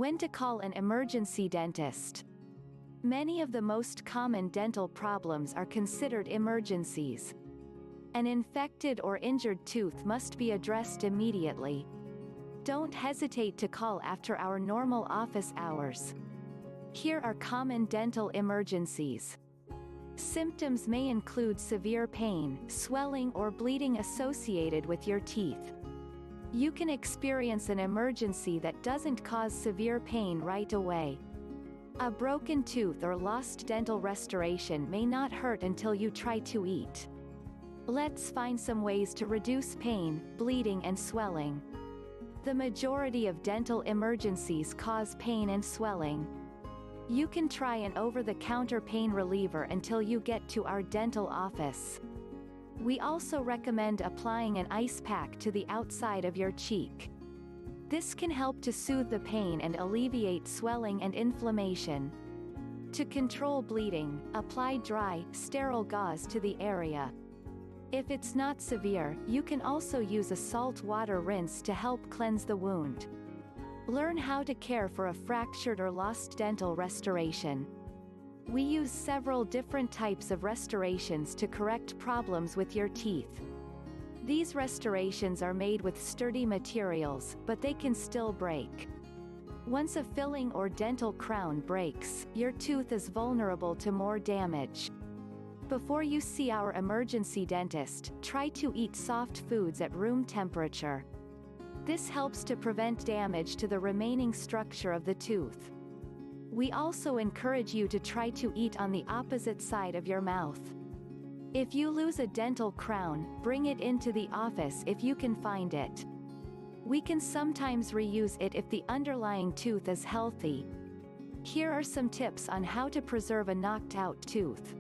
When to call an emergency dentist. Many of the most common dental problems are considered emergencies. An infected or injured tooth must be addressed immediately. Don't hesitate to call after our normal office hours. Here are common dental emergencies. Symptoms may include severe pain, swelling or bleeding associated with your teeth. You can experience an emergency that doesn't cause severe pain right away. A broken tooth or lost dental restoration may not hurt until you try to eat. Let's find some ways to reduce pain, bleeding and swelling. The majority of dental emergencies cause pain and swelling. You can try an over-the-counter pain reliever until you get to our dental office. We also recommend applying an ice pack to the outside of your cheek. This can help to soothe the pain and alleviate swelling and inflammation. To control bleeding, apply dry, sterile gauze to the area. If it's not severe, you can also use a salt water rinse to help cleanse the wound. Learn how to care for a fractured or lost dental restoration. We use several different types of restorations to correct problems with your teeth. These restorations are made with sturdy materials, but they can still break. Once a filling or dental crown breaks, your tooth is vulnerable to more damage. Before you see our emergency dentist, try to eat soft foods at room temperature. This helps to prevent damage to the remaining structure of the tooth. We also encourage you to try to eat on the opposite side of your mouth. If you lose a dental crown, bring it into the office if you can find it. We can sometimes reuse it if the underlying tooth is healthy. Here are some tips on how to preserve a knocked-out tooth.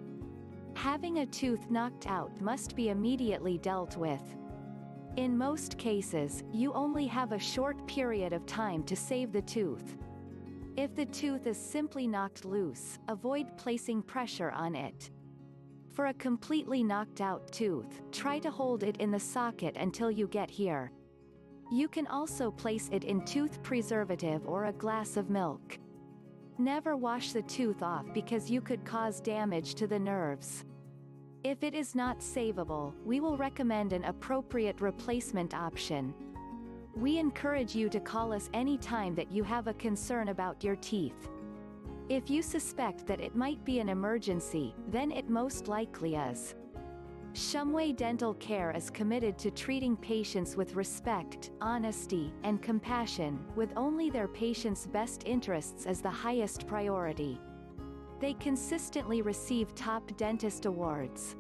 Having a tooth knocked out must be immediately dealt with. In most cases, you only have a short period of time to save the tooth. If the tooth is simply knocked loose, avoid placing pressure on it. For a completely knocked out tooth, try to hold it in the socket until you get here. You can also place it in tooth preservative or a glass of milk. Never wash the tooth off because you could cause damage to the nerves. If it is not savable, we will recommend an appropriate replacement option. We encourage you to call us anytime that you have a concern about your teeth. If you suspect that it might be an emergency, then it most likely is. Shumway Dental Care is committed to treating patients with respect, honesty, and compassion, with only their patients' best interests as the highest priority. They consistently receive top dentist awards.